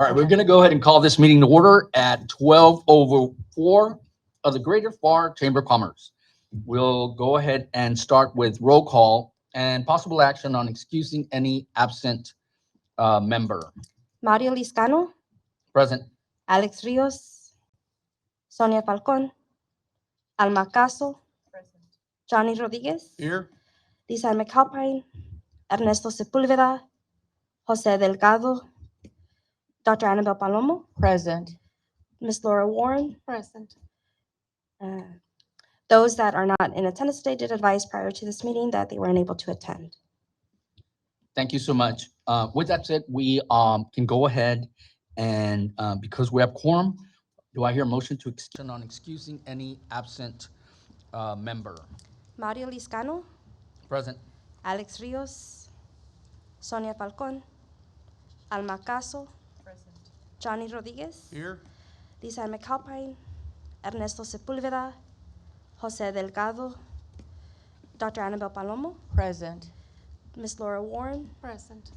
All right, we're going to go ahead and call this meeting to order at 12:04 of the Greater Pharr Chamber of Commerce. We'll go ahead and start with roll call and possible action on excusing any absent member. Mario Liscano, Present. Alex Rios, Sonia Falcon, Alma Caso, Johnny Rodriguez, Here. Lisa McAlpine, Ernesto Sepulveda, Jose Delgado, Dr. Annabelle Palomo, Present. Miss Laura Warren. Present. Those that are not in attendance today did advise prior to this meeting that they were unable to attend. Thank you so much. With that said, we can go ahead and because we have quorum, do I hear a motion to extend on excusing any absent member? Mario Liscano, Present. Alex Rios, Sonia Falcon, Alma Caso, Johnny Rodriguez, Here. Lisa McAlpine, Ernesto Sepulveda, Jose Delgado, Dr. Annabelle Palomo, Present. Miss Laura Warren. Present.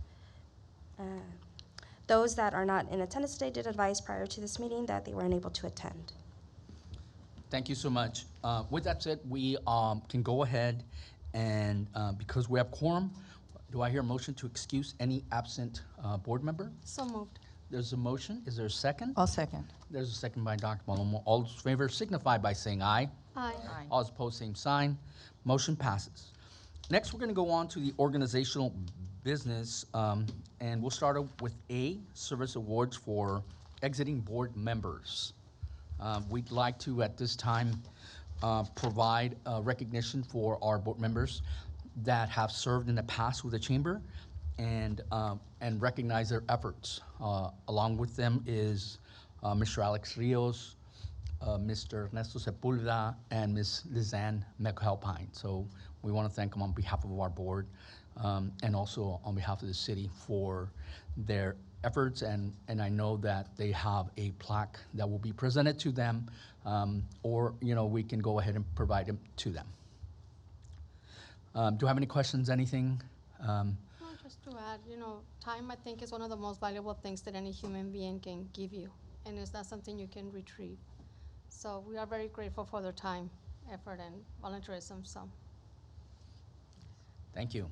Those that are not in attendance today did advise prior to this meeting that they were unable to attend. Thank you so much. With that said, we can go ahead and because we have quorum, do I hear a motion to excuse any absent board member? So moved. There's a motion. Is there a second? I'll second. There's a second by Dr. Palomo. All those in favor signify by saying aye. Aye. All those opposed, same sign. Motion passes. Next, we're going to go on to the organizational business, and we'll start with A, service awards for exiting board members. We'd like to, at this time, provide recognition for our board members that have served in the past with the chamber and recognize their efforts. Along with them is Mr. Alex Rios, Mr. Ernesto Sepulveda, and Ms. Lizanne McAlpine. So we want to thank them on behalf of our board and also on behalf of the city for their efforts. And I know that they have a plaque that will be presented to them, or we can go ahead and provide them to them. Do you have any questions, anything? Well, just to add, time I think is one of the most valuable things that any human being can give you, and it's not something you can retrieve. So we are very grateful for their time, effort, and volunteerism. So. Thank you.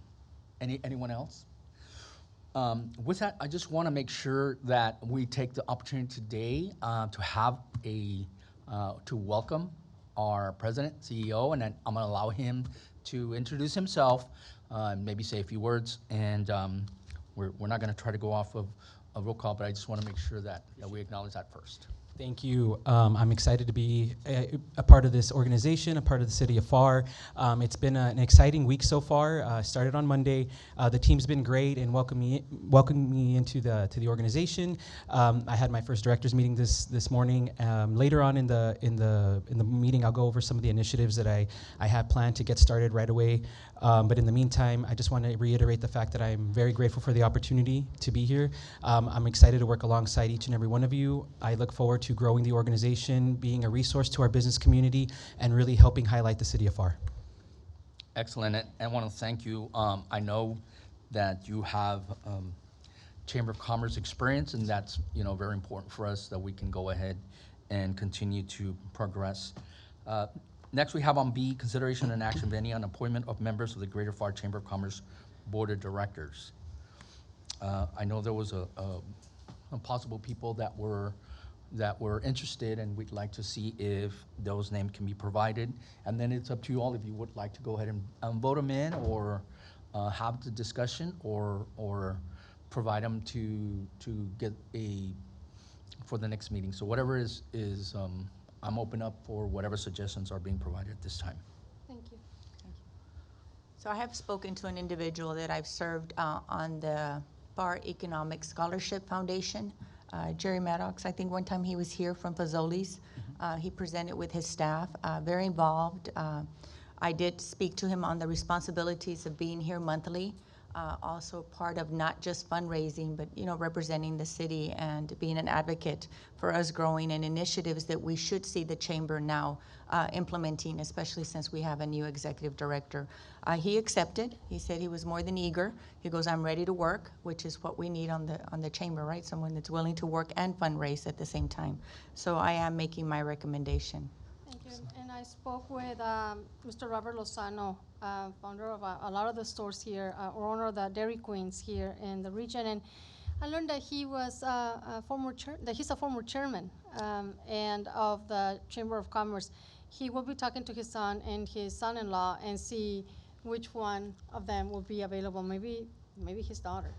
Anyone else? With that, I just want to make sure that we take the opportunity today to have to welcome our president, CEO, and then I'm going to allow him to introduce himself, maybe say a few words, and we're not going to try to go off of a roll call, but I just want to make sure that we acknowledge that first. Thank you. I'm excited to be a part of this organization, a part of the city of Pharr. It's been an exciting week so far. Started on Monday. The team's been great and welcoming me into the organization. I had my first directors meeting this morning. Later on in the meeting, I'll go over some of the initiatives that I have planned to get started right away. But in the meantime, I just want to reiterate the fact that I'm very grateful for the opportunity to be here. I'm excited to work alongside each and every one of you. I look forward to growing the organization, being a resource to our business community, and really helping highlight the city of Pharr. Excellent, and I want to thank you. I know that you have Chamber of Commerce experience, and that's very important for us that we can go ahead and continue to progress. Next, we have on B, consideration and action of any on appointment of members of the Greater Pharr Chamber of Commerce Board of Directors. I know there was a possible people that were interested, and we'd like to see if those names can be provided. And then it's up to you all if you would like to go ahead and vote them in, or have the discussion, or provide them to get for the next meeting. So whatever is I'm open up for whatever suggestions are being provided at this time. Thank you. So I have spoken to an individual that I've served on the Pharr Economic Scholarship Foundation, Jerry Maddox. I think one time he was here from Fazoli's. He presented with his staff, very involved. I did speak to him on the responsibilities of being here monthly. also part of not just fundraising, but, you know, representing the city and being an advocate for us growing and initiatives that we should see the chamber now implementing, especially since we have a new executive director. He accepted. He said he was more than eager. He goes, I'm ready to work, which is what we need on the chamber, right? Someone that's willing to work and fundraise at the same time. So I am making my recommendation. Thank you. And I spoke with Mr. Robert Lozano, founder of a lot of the stores here, or owner of the Dairy Queens here in the region, and I learned that he was he's a former chairman and of the Chamber of Commerce. He will be talking to his son and his son-in-law and see which one of them will be available. Maybe his daughter.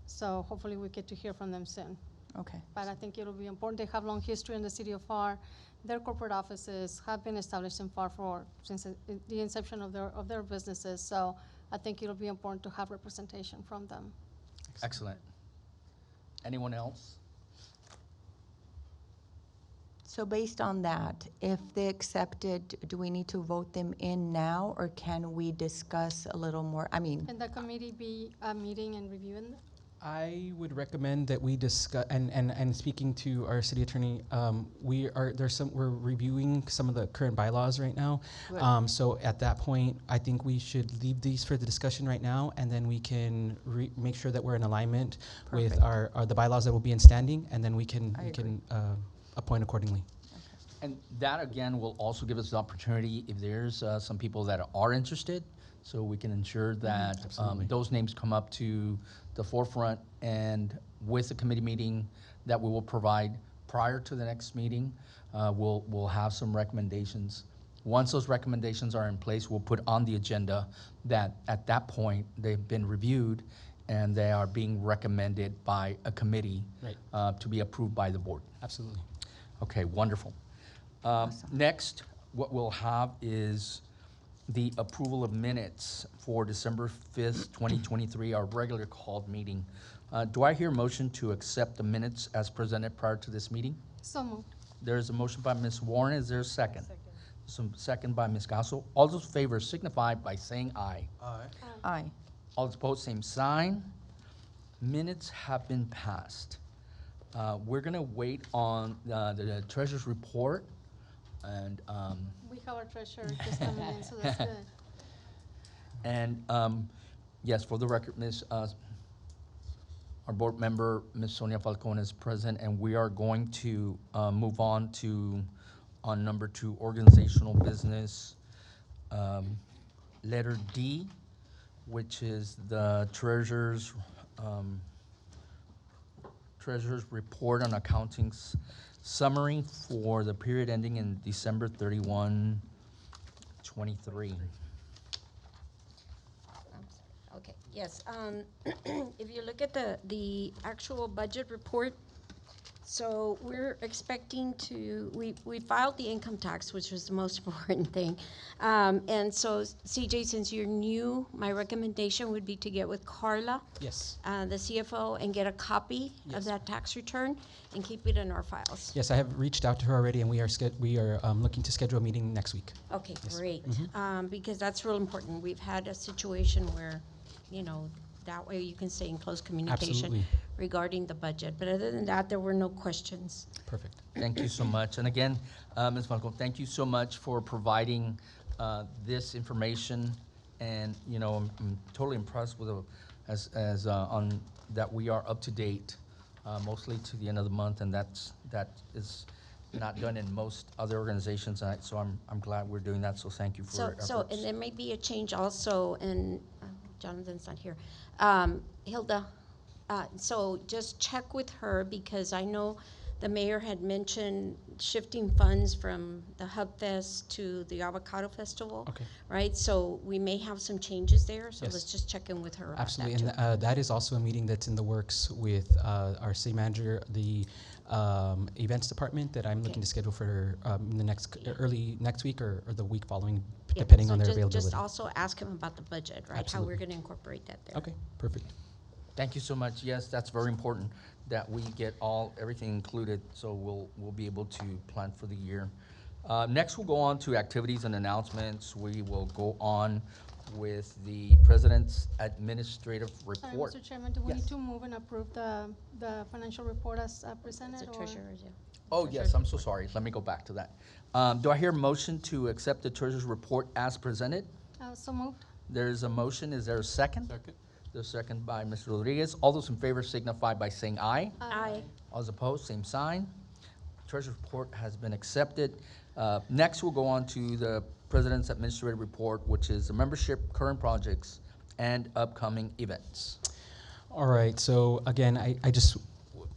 So hopefully we get to hear from them soon. Okay. But I think it'll be important. They have long history in the city of Pharr. Their corporate offices have been established in Pharr since the inception of their businesses. So I think it'll be important to have representation from them. Excellent. Anyone else? So based on that, if they accepted, do we need to vote them in now, or can we discuss a little more? I mean, Can the committee be meeting and reviewing them? I would recommend that we discuss, and speaking to our city attorney, we're reviewing some of the current bylaws right now. Good. So at that point, I think we should leave these for the discussion right now, and then we can make sure that we're in alignment with Perfect. the bylaws that will be in standing, and then we can I agree. appoint accordingly. And that, again, will also give us the opportunity, if there's some people that are interested, so we can ensure that Absolutely. those names come up to the forefront, and with the committee meeting that we will provide prior to the next meeting, we'll have some recommendations. Once those recommendations are in place, we'll put on the agenda that at that point, they've been reviewed and they are being recommended by a committee Right. to be approved by the board. Absolutely. Okay, wonderful. Next, what we'll have is the approval of minutes for December 5th, 2023, our regular called meeting. Do I hear a motion to accept the minutes as presented prior to this meeting? So moved. There is a motion by Ms. Warren. Is there a second? Some second by Ms. Gasso. All those in favor signify by saying aye. Aye. All those opposed, same sign. Minutes have been passed. We're gonna wait on the treasurer's report, and We have our treasurer just coming in, so that's good. yes, for the record, our board member, Ms. Sonia Falcone, is present, and we are going to move on number 2, organizational business, letter D, which is the treasurer's report on accounting summary for the period ending in December 31, 23. Okay, yes. If you look at the actual budget report, so we're expecting we filed the income tax, which was the most important thing. And so CJ, since you're new, my recommendation would be to get with Carla, Yes. the CFO, and get a copy Yes. of that tax return and keep it in our files. Yes, I have reached out to her already, and we are looking to schedule a meeting next week. Okay, Yes. great. Because that's real important. We've had a situation where, that way you can stay in close communication Absolutely. regarding the budget. But other than that, there were no questions. Perfect. Thank you so much. And again, Ms. Falcone, thank you so much for providing this information. And, I'm totally impressed with that we are up to date, mostly to the end of the month, and that is not done in most other organizations. So I'm glad we're doing that. So thank you for your efforts. So, and there may be a change also, and Jonathan's not here. Hilda, so just check with her, because I know the mayor had mentioned shifting funds from the Hub Fest to the Avocado Festival. Okay. Right, so we may have some changes there, so Yes. let's just check in with her about that Absolutely, too. and that is also a meeting that's in the works with our city manager, the events department, that I'm looking to schedule for early next week or the week following, Yeah, depending so on their just availability. also ask him about the budget, right? How Absolutely. we're gonna incorporate that there. Okay, perfect. Thank you so much. Yes, that's very important that we get everything included, so we'll be able to plan for the year. Next, we'll go on to activities and announcements. We will go on with the President's Administrative Report. Mr. Chairman, do we Yes. need to move and approve the financial report as presented? The or- treasurer, yeah. Oh, yes, I'm so sorry. Let me go back to that. Do I hear a motion to accept the Treasurer's Report as presented? So moved. There's a motion. Is there a second? Second. There's a second by Mr. Rodriguez. All those in favor signify by saying aye. Aye. All those opposed, same sign. Treasurer's Report has been accepted. Next, we'll go on to the President's Administrative Report, which is the membership, current projects, and upcoming events. All right, so again, I just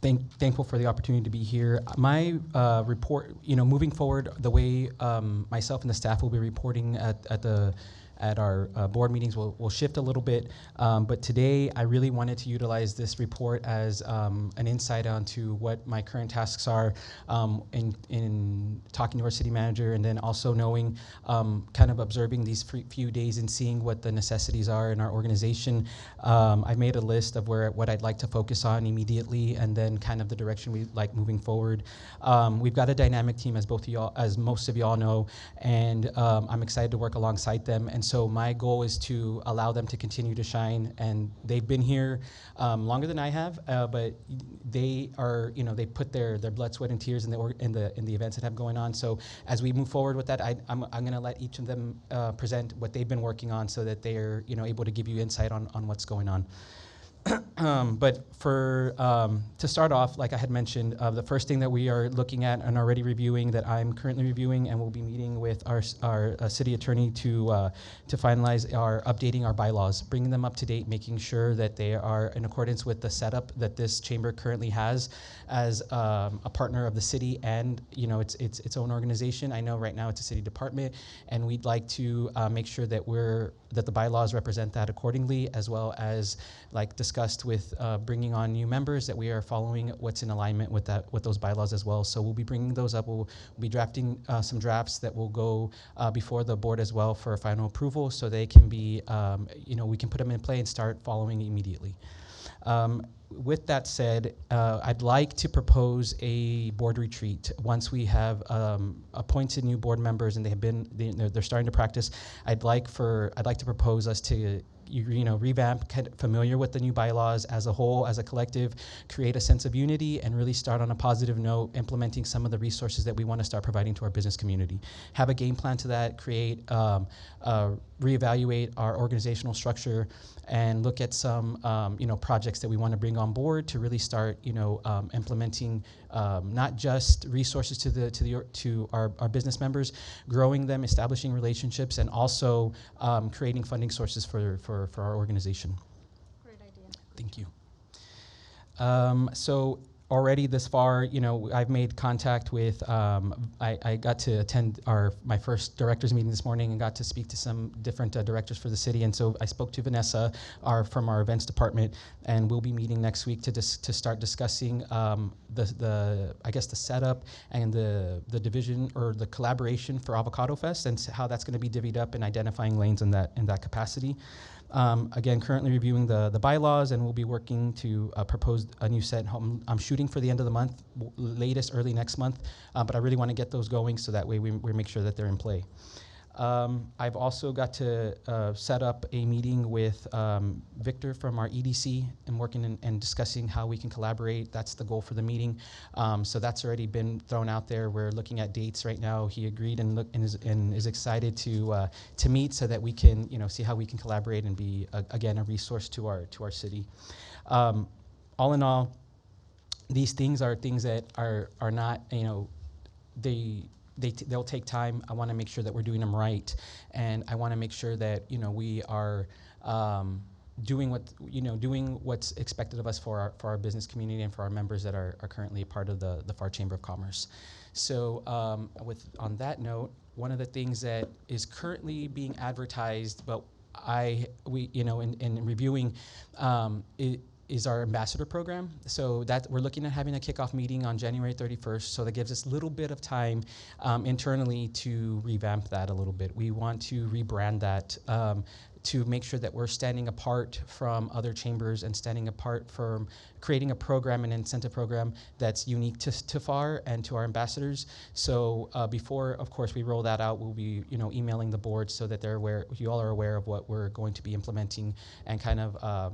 thankful for the opportunity to be here. My report, moving forward, the way myself and the staff will be reporting at our board meetings will shift a little bit. But today, I really wanted to utilize this report as an insight onto what my current tasks are in talking to our city manager, and then also knowing, kind of observing these few days and seeing what the necessities are in our organization. I've made a list of what I'd like to focus on immediately, and then kind of the direction we like moving forward. We've got a dynamic team, as most of y'all know, and I'm excited to work alongside them. And so my goal is to allow them to continue to shine, and they've been here longer than I have, but they are, they put their blood, sweat, and tears in the events that have going on. So as we move forward with that, I'm going to let each of them present what they've been working on, so that they're able to give you insight on what's going on. But to start off, like I had mentioned, the first thing that we are looking at and already reviewing, that I'm currently reviewing and will be meeting with our city attorney to finalize updating our bylaws, bringing them up to date, making sure that they are in accordance with the setup that this chamber currently has as a partner of the city and its own organization. I know right now it's a city department, and we'd like to make sure that the bylaws represent that accordingly, as well as like discussed with bringing on new members, that we are following what's in alignment with those bylaws as well. So we'll be bringing those up. We'll be drafting some drafts that will go before the board as well for final approval, so they can be, we can put them in play and start following immediately. With that said, I'd like to propose a board retreat once we have appointed new board members and they're starting to practice. I'd like to propose us to revamp, get familiar with the new bylaws as a whole, as a collective, create a sense of unity, and really start on a positive note, implementing some of the resources that we want to start providing to our business community. Have a game plan to that, reevaluate our organizational structure, and look at some projects that we want to bring on board to really start implementing not just resources to our business members, growing them, establishing relationships, and also creating funding sources for our organization. Great idea. Thank you. So already this far, I've made contact with, I got to attend my first directors meeting this morning and got to speak to some different directors for the city. And so I spoke to Vanessa from our events department, and we'll be meeting next week to start discussing the setup and the division or the collaboration for Avocado Fest, and how that's going to be divvied up and identifying lanes in that capacity. Again, currently reviewing the bylaws, and we'll be working to propose a new set. I'm shooting for the end of the month, latest early next month, but I really want to get those going so that way we make sure that they're in play. I've also got to set up a meeting with Victor from our EDC and working and discussing how we can collaborate. That's the goal for the meeting. So that's already been thrown out there. We're looking at dates right now. He agreed and is excited to meet so that we can see how we can collaborate and be again a resource to our city. All in all, these things are things that are not they'll take time. I want to make sure that we're doing them right, and I want to make sure that we are doing what's expected of us for our business community and for our members that are currently part of the Pharr Chamber of Commerce. So on that note, one of the things that is currently being advertised, but in reviewing, is our ambassador program. So that we're looking at having a kickoff meeting on January 31st. So that gives us a little bit of time internally to revamp that a little bit. We want to rebrand that to make sure that we're standing apart from other chambers and standing apart from creating a program, an incentive program that's unique to Pharr and to our ambassadors. So before, of course, we roll that out, we'll be emailing the board so that they're aware, you all are aware of what we're going to be implementing and kind of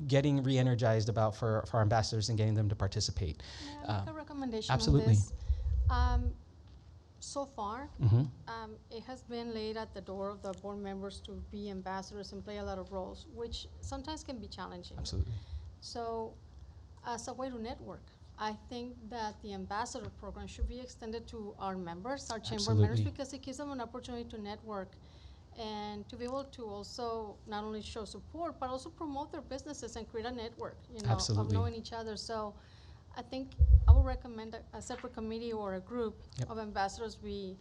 getting re-energized about for our ambassadors and getting them to participate. May I make a recommendation absolutely. on this? So far, Mm-hmm. it has been laid at the door of the board members to be ambassadors and play a lot of roles, which sometimes can be challenging. Absolutely. So, as a way to network, I think that the ambassador program should be extended to our members, our chamber members, Absolutely. because it gives them an opportunity to network and to be able to also not only show support, but also promote their businesses and create a network, of Absolutely. knowing each other. So I think I would recommend a separate committee or a group Yep. of ambassadors be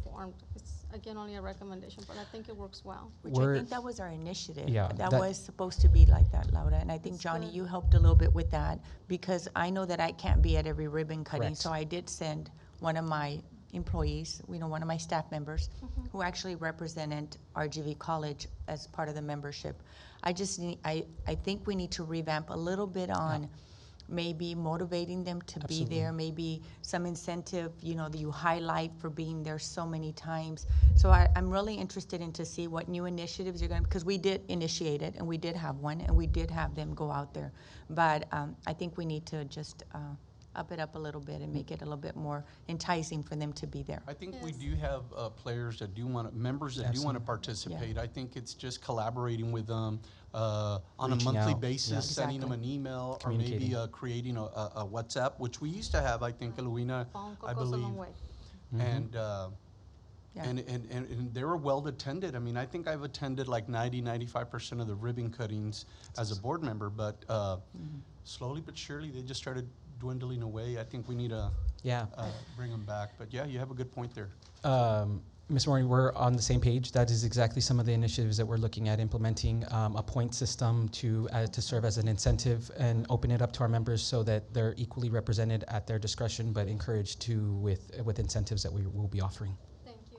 formed. It's, again, only a recommendation, but I think it works well. Which We're- I think that was our initiative. Yeah, That that- was supposed to be like that, Laura. And I think, That's Johnny, good. you helped a little bit with that because I know that I can't be at every ribbon cutting. Correct. So I did send one of my employees, one of my staff members who actually represented RGV College as part of the membership. I think we need to revamp a little bit on maybe motivating them to Absolutely. be there, maybe some incentive, that you highlight for being there so many times. So I'm really interested in to see what new initiatives you're going to, because we did initiate it and we did have one and we did have them go out there. But I think we need to just up it up a little bit and make it a little bit more enticing for them to be there. I think we Yes. do have players that do want to, members that do want to participate. I think it's just collaborating with them on a Reaching monthly out, basis, yeah. sending them an email, or maybe Communicating. creating a WhatsApp, which we used to have, I think, Eluina, Phone call I goes a believe. long way. And, Yeah. and they were well attended. I mean, I think I've attended like 95% of the ribbon cuttings as a board member, but slowly but surely they just started dwindling away. I think we need to Yeah. bring them back. But yeah, you have a good point there. Ms. Moore, we're on the same page. That is exactly some of the initiatives that we're looking at implementing, a point system to serve as an incentive and open it up to our members so that they're equally represented at their discretion, but encouraged to with incentives that we will be offering. Thank you.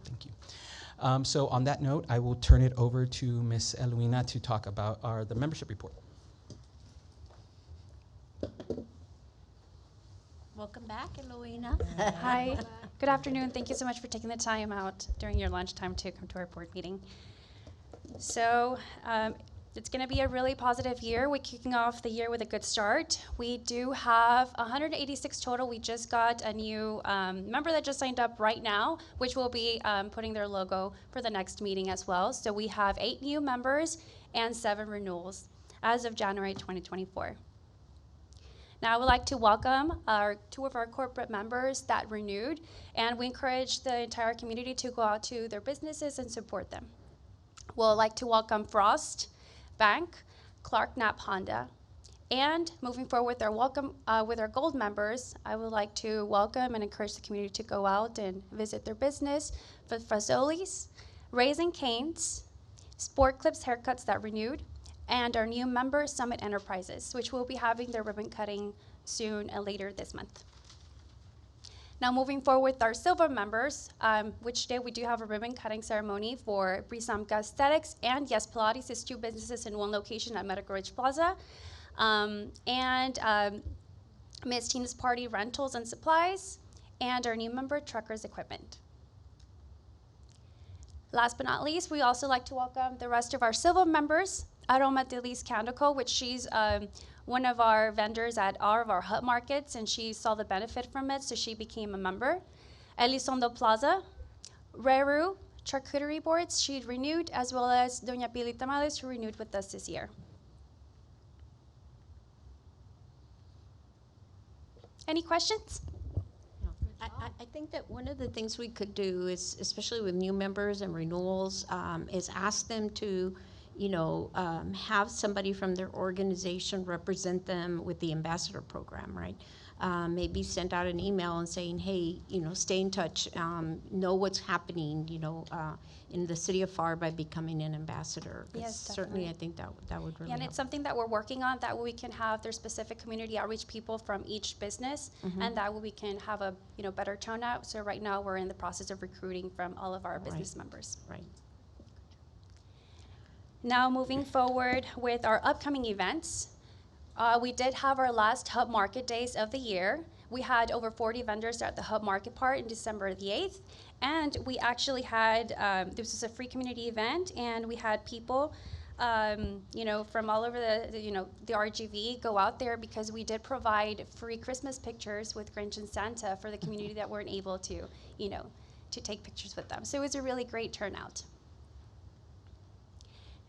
Thank you. So on that note, I will turn it over to Ms. Eluina to talk about the membership report. Welcome back, Eloina. Hi, good afternoon. Thank you so much for taking the time out during your lunchtime to come to our board meeting. So it's going to be a really positive year. We're kicking off the year with a good start. We do have 186 total. We just got a new member that just signed up right now, which will be putting their logo for the next meeting as well. So we have 8 new members and 7 renewals as of January 2024. Now, I would like to welcome 2 of our corporate members that renewed, and we encourage the entire community to go out to their businesses and support them. We'll like to welcome Frost Bank, Clark Knapp Honda, and moving forward with our gold members, I would like to welcome and encourage the community to go out and visit their business, Fazoli's, Raising Cane's, Sport Clips Haircuts that renewed, and our new member, Summit Enterprises, which will be having their ribbon cutting soon and later this month. Now, moving forward with our silver members, which today we do have a ribbon cutting ceremony for Brisamka Aesthetics and Yes Pilates, is 2 businesses in 1 location at Medical Ridge Plaza, and Miss Tina's Party Rentals and Supplies, and our new member, Truckers Equipment. Last but not least, we also like to welcome the rest of our silver members, Aroma Delis Candico, which she's one of our vendors at all of our hub markets, and she saw the benefit from it, so she became a member. Elizondo Plaza, Reru Charcuterie Boards, she renewed, as well as Doña Pili Tamales, who renewed with us this year. Any questions? I think that one of the things we could do is, especially with new members and renewals, is ask them to, have somebody from their organization represent them with the ambassador program, right? Maybe send out an email and saying, hey, stay in touch, know what's happening, in the city of Pharr by becoming an ambassador. 'Cause Yes, certainly, I definitely. think that would really Yeah, and help. it's something that we're working on, that way we can have their specific community outreach people from each business, and that way we can have a, better turnout. So right now, we're in the process of recruiting from all of our business members. Right. Now, moving forward with our upcoming events, we did have our last Hub Market Days of the year. We had over 40 vendors at the Hub Market Part in December the 8th. And we actually had, this was a free community event, and we had people, from all over the RGV go out there, because we did provide free Christmas pictures with Grinch and Santa for the community that weren't able to, to take pictures with them. So it was a really great turnout.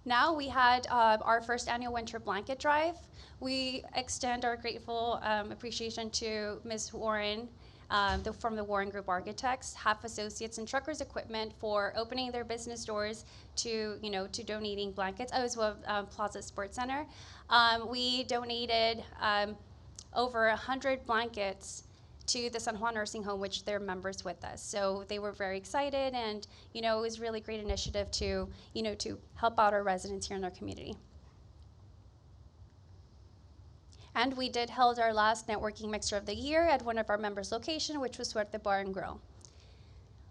Now we had our first annual winter blanket drive. We extend our grateful appreciation to Ms. Warren from the Warren Group Architects, Half Associates, and Truckers Equipment for opening their business doors to donating blankets, as well as Plaza Sports Center. We donated over 100 blankets to the San Juan Nursing Home, which they're members with us. So they were very excited, and it was a really great initiative to help out our residents here in our community. And we did hold our last networking mixer of the year at one of our members' location, which was Suerte Bar and Grill.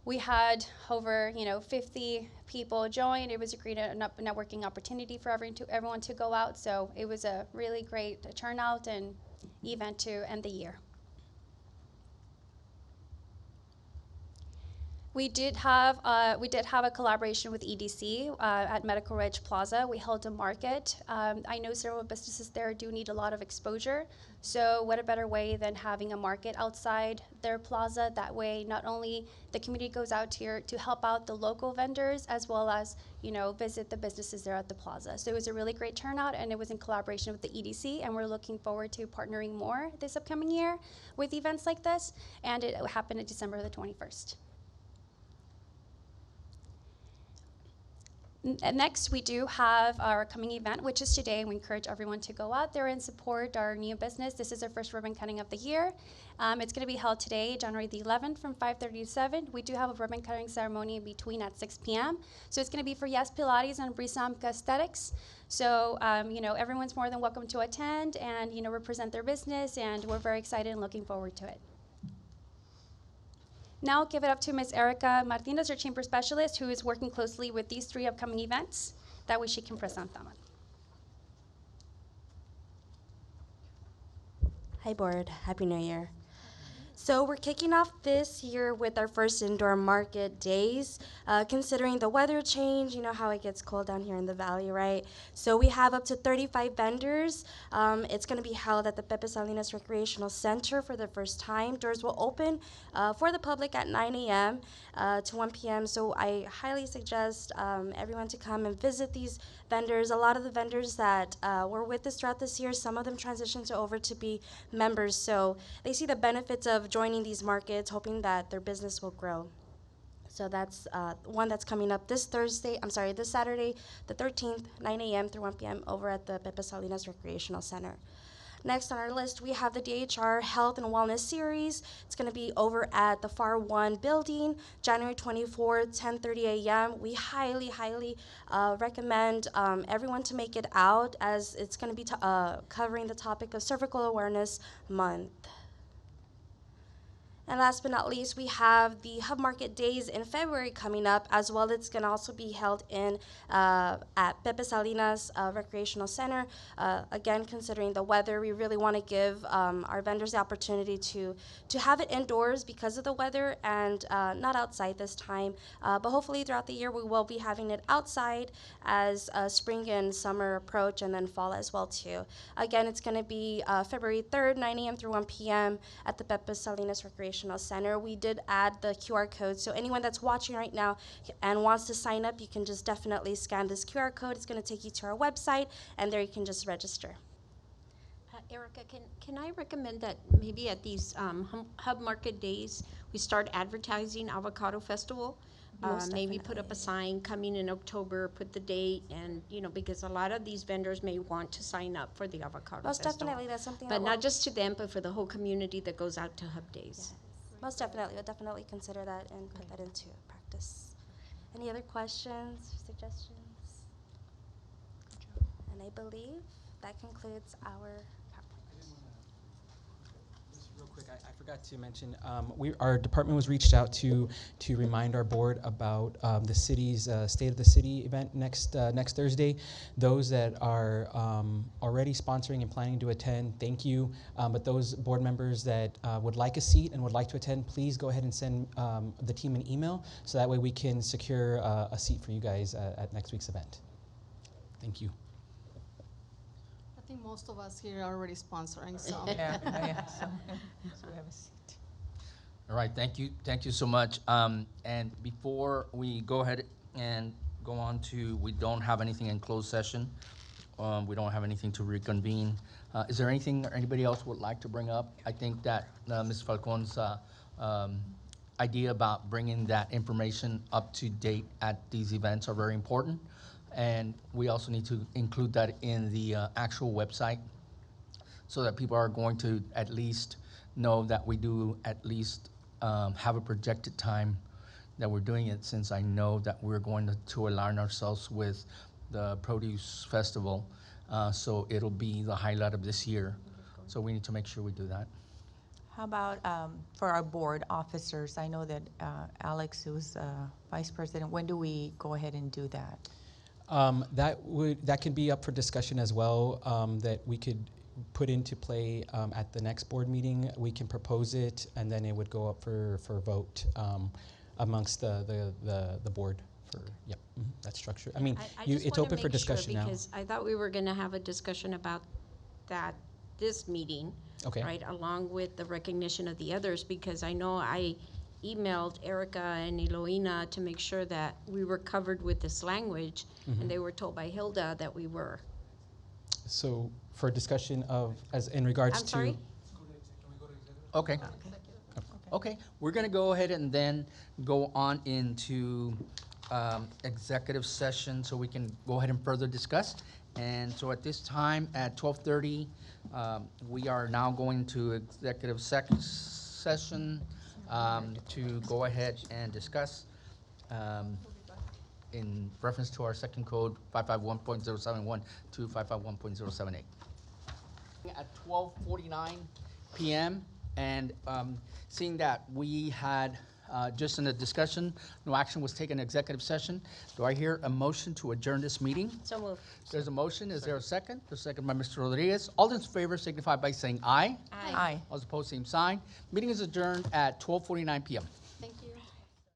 We had over 50 people join. It was a great networking opportunity for everyone to go out. So it was a really great turnout and event to end the year. We did have a collaboration with EDC at Medical Ridge Plaza. We held a market. I know several businesses there do need a lot of exposure. So what a better way than having a market outside their plaza? That way, not only the community goes out here to help out the local vendors, as well as visit the businesses there at the plaza. So it was a really great turnout, and it was in collaboration with the EDC. And we're looking forward to partnering more this upcoming year with events like this. And it happened on December the 21st. Next, we do have our coming event, which is today, and we encourage everyone to go out there and support our new business. This is our first ribbon cutting of the year. It's going to be held today, January the 11th, from 5:30 to 7. We do have a ribbon cutting ceremony in between at 6 p.m. So it's going to be for Yes Pilates and Brisamka Aesthetics. So, everyone's more than welcome to attend and, represent their business, and we're very excited and looking forward to it. Now I'll give it up to Ms. Erica Martinez, our chamber specialist, who is working closely with these 3 upcoming events. That way she can present them. Hi, board. Happy New Year. So we're kicking off this year with our first indoor market days, considering the weather change, how it gets cold down here in the valley, right? So we have up to 35 vendors. It's going to be held at the Pepe Salinas Recreational Center for the first time. Doors will open for the public at 9 a.m. To 1 p.m. So I highly suggest everyone to come and visit these vendors. A lot of the vendors that were with us throughout this year, some of them transitioned over to be members. So they see the benefits of joining these markets, hoping that their business will grow. So that's one that's coming up this Saturday, the 13th, 9 a.m. through 1 p.m. over at the Pepe Salinas Recreational Center. Next on our list, we have the DHR Health and Wellness Series. It's going to be over at the Pharr 1 building, January 24th, 10:30 a.m. We highly, highly recommend everyone to make it out, as it's going to be covering the topic of Cervical Awareness Month. And last but not least, we have the Hub Market Days in February coming up, as well. It's going to also be held at Pepe Salinas Recreational Center. Again, considering the weather, we really want to give our vendors the opportunity to have it indoors because of the weather, and not outside this time. But hopefully throughout the year, we will be having it outside as spring and summer approach, and then fall as well too. Again, it's going to be February 3rd, 9 a.m. through 1 p.m. at the Pepe Salinas Recreational Center. We did add the QR code, so anyone that's watching right now and wants to sign up, you can just definitely scan this QR code. It's going to take you to our website, and there you can just register. Erica, can I recommend that maybe at these Hub Market Days we start advertising Avocado Festival? Most maybe put up a definitely. sign, coming in October, put the date, and, you know, because a lot of these vendors may want to sign up for the avocado Most festival. definitely, that's something But that not we'll- just to them, but for the whole community that goes out to Hub Days. Most definitely, we'll definitely consider that and put that into practice. Any other questions, suggestions? And I believe that concludes our PowerPoint. Just real quick, I forgot to mention, our department was reached out to remind our board about the city's State of the City event next Thursday. Those that are already sponsoring and planning to attend, thank you. But those board members that would like a seat and would like to attend, please go ahead and send the team an email, so that way we can secure a seat for you guys at next week's event. Thank you. I think most of us here are already sponsoring, so. Yeah, so we have a seat. All right, thank you so much. And before we go ahead and go on to, we don't have anything in closed session. We don't have anything to reconvene. Is there anything or anybody else would like to bring up? I think that Ms. Falcon's idea about bringing that information up to date at these events are very important. And we also need to include that in the actual website, so that people are going to at least know that we do at least have a projected time that we're doing it, since I know that we're going to align ourselves with the Produce Festival. So it'll be the highlight of this year. So we need to make sure we do that. How about for our board officers? I know that Alex, who's vice president, when do we go ahead and do that? That could be up for discussion as well, that we could put into play at the next board meeting. We can propose it, and then it would go up for vote amongst the board for, yep, that structure. I mean, I you, just it's wanna open for make sure, discussion now. because I thought we were gonna have a discussion about that this meeting. Okay. Right, along with the recognition of the others, because I know I emailed Erica and Eloina to make sure that we were covered with this language, and they were told by Hilda that we were. So for discussion of, as in regards I'm to. sorry? Okay. Okay, we're gonna go ahead and then go on into executive session, so we can go ahead and further discuss. And so at this time, at 12:30, we are now going to executive session to go ahead and discuss in reference to our second code, 551.071 to 551.078. At 12:49 p.m. and seeing that we had just in a discussion, no action was taken in executive session, do I hear a motion to adjourn this meeting? So moved. There's a motion. Is there a second? The second by Mr. Rodriguez. All those in favor signify by saying aye. Aye. All those opposed, same sign. Meeting is adjourned at 12:49 p.m.